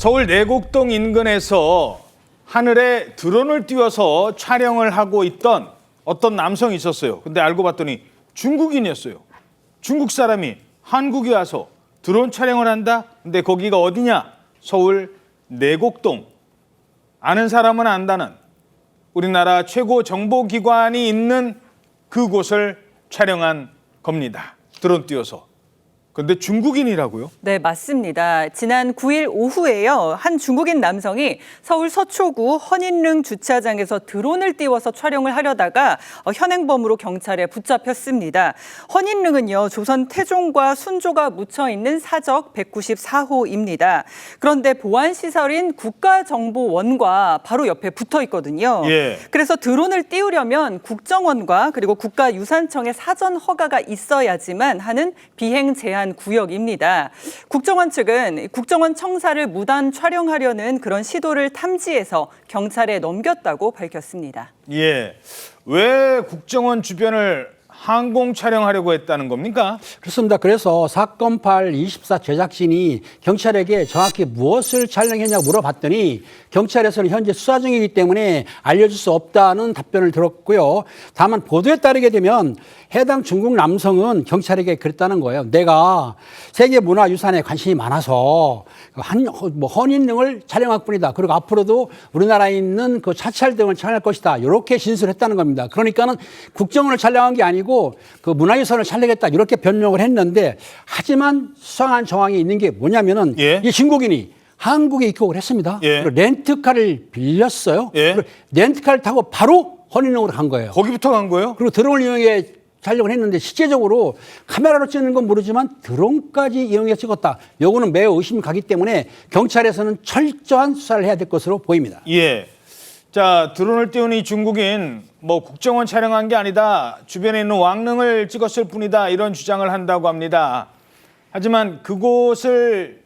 서울 내곡동 인근에서 하늘에 드론을 띄워서 촬영을 하고 있던 어떤 남성이 있었어요. 근데 알고 봤더니 중국인이었어요. 중국 사람이 한국에 와서 드론 촬영을 한다? 근데 거기가 어디냐? 서울 내곡동. 아는 사람은 안다는 우리나라 최고 정보기관이 있는 그곳을 촬영한 겁니다. 드론 띄워서. 근데 중국인이라고요? 네, 맞습니다. 지난 9일 오후에요. 한 중국인 남성이 서울 서초구 헌인릉 주차장에서 드론을 띄워서 촬영을 하려다가 현행범으로 경찰에 붙잡혔습니다. 헌인릉은요, 조선 태종과 순조가 묻혀 있는 사적 194호입니다. 그런데 보안시설인 국가정보원과 바로 옆에 붙어 있거든요. 예. 그래서 드론을 띄우려면 국정원과 그리고 국가유산청의 사전 허가가 있어야지만 하는 비행 제한 구역입니다. 국정원 측은 국정원 청사를 무단 촬영하려는 그런 시도를 탐지해서 경찰에 넘겼다고 밝혔습니다. 예. 왜 국정원 주변을 항공 촬영하려고 했다는 겁니까? 그렇습니다. 그래서 사건팔 24 제작진이 경찰에게 정확히 무엇을 촬영했냐고 물어봤더니 경찰에서는 현재 수사 중이기 때문에 알려줄 수 없다는 답변을 들었고요. 다만 보도에 따르게 되면 해당 중국 남성은 경찰에게 그랬다는 거예요. 내가 세계문화유산에 관심이 많아서 헌인릉을 촬영할 뿐이다. 그리고 앞으로도 우리나라에 있는 그 사찰 등을 촬영할 것이다. 이렇게 진술했다는 겁니다. 그러니까는 국정원을 촬영한 게 아니고 그 문화유산을 촬영했다. 이렇게 변명을 했는데 하지만 수상한 정황이 있는 게 뭐냐면은 이 중국인이 한국에 입국을 했습니다. 그리고 렌트카를 빌렸어요. 그리고 렌트카를 타고 바로 헌인릉으로 간 거예요. 거기부터 간 거예요? 그리고 드론을 이용해 촬영을 했는데 실제적으로 카메라로 찍는 건 모르지만 드론까지 이용해 찍었다. 요거는 매우 의심이 가기 때문에 경찰에서는 철저한 수사를 해야 될 것으로 보입니다. 예. 자, 드론을 띄운 이 중국인 국정원 촬영한 게 아니다. 주변에 있는 왕릉을 찍었을 뿐이다. 이런 주장을 한다고 합니다. 하지만 그곳을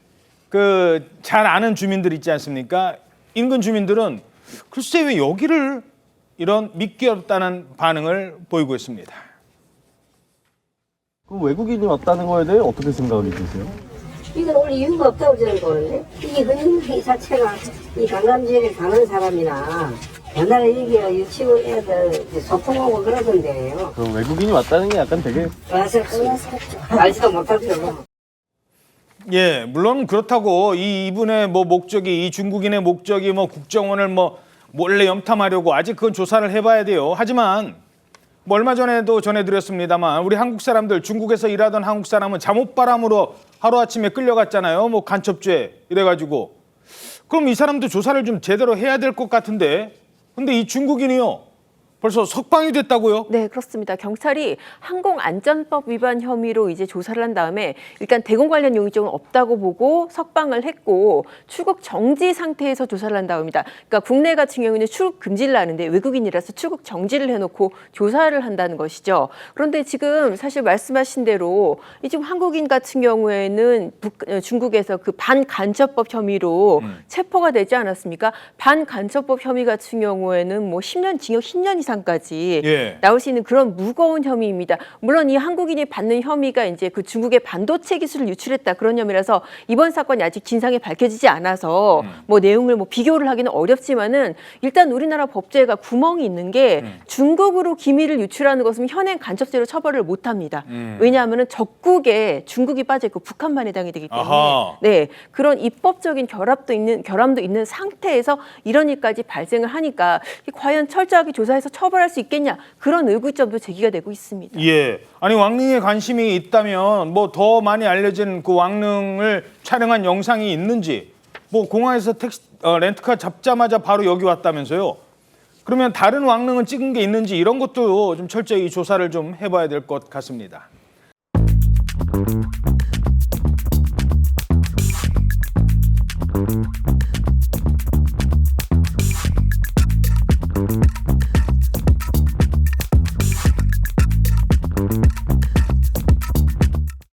잘 아는 주민들 있지 않습니까? 인근 주민들은 글쎄 왜 여기를 이런 믿기 어렵다는 반응을 보이고 있습니다. 그 외국인이 왔다는 거에 대해 어떻게 생각이 드세요? 이건 원래 이유가 없다고 저는 보는데 이 헌인릉 자체가 이 관광지역에 가는 사람이나 옛날에 여기 유치원 애들 소풍하고 그러던데요. 그럼 외국인이 왔다는 게 약간 되게 와서 알지도 못하죠. 예, 물론 그렇다고 이분의 목적이 이 중국인의 목적이 국정원을 몰래 염탐하려고 아직 그건 조사를 해봐야 돼요. 하지만 얼마 전에도 전해드렸습니다만 우리 한국 사람들 중국에서 일하던 한국 사람은 잠옷바람으로 하루아침에 끌려갔잖아요. 간첩죄 이래가지고. 그럼 이 사람도 조사를 좀 제대로 해야 될 것 같은데 근데 이 중국인이요. 벌써 석방이 됐다고요? 네, 그렇습니다. 경찰이 항공안전법 위반 혐의로 이제 조사를 한 다음에 일단 대공 관련 용의점은 없다고 보고 석방을 했고 출국 정지 상태에서 조사를 한다고 합니다. 그러니까 국내 같은 경우는 출국 금지를 하는데 외국인이라서 출국 정지를 해놓고 조사를 한다는 것이죠. 그런데 지금 사실 말씀하신 대로 지금 한국인 같은 경우에는 중국에서 그 반간첩법 혐의로 체포가 되지 않았습니까? 반간첩법 혐의 같은 경우에는 10년 징역 10년 이상 까지 나올 수 있는 그런 무거운 혐의입니다. 물론 이 한국인이 받는 혐의가 이제 그 중국의 반도체 기술을 유출했다 그런 혐의라서 이번 사건이 아직 진상이 밝혀지지 않아서 내용을 비교를 하기는 어렵지만은 일단 우리나라 법제가 구멍이 있는 게 중국으로 기밀을 유출하는 것은 현행 간첩죄로 처벌을 못합니다. 왜냐하면은 적국에 중국이 빠져 있고 북한만 해당이 되기 때문에 네 그런 입법적인 결함도 있는 상태에서 이런 일까지 발생을 하니까 과연 철저하게 조사해서 처벌할 수 있겠냐 그런 의구점도 제기가 되고 있습니다. 예, 아니 왕릉에 관심이 있다면 더 많이 알려진 그 왕릉을 촬영한 영상이 있는지 공항에서 렌트카 잡자마자 바로 여기 왔다면서요. 그러면 다른 왕릉은 찍은 게 있는지 이런 것도 좀 철저히 조사를 좀 해봐야 될 것 같습니다.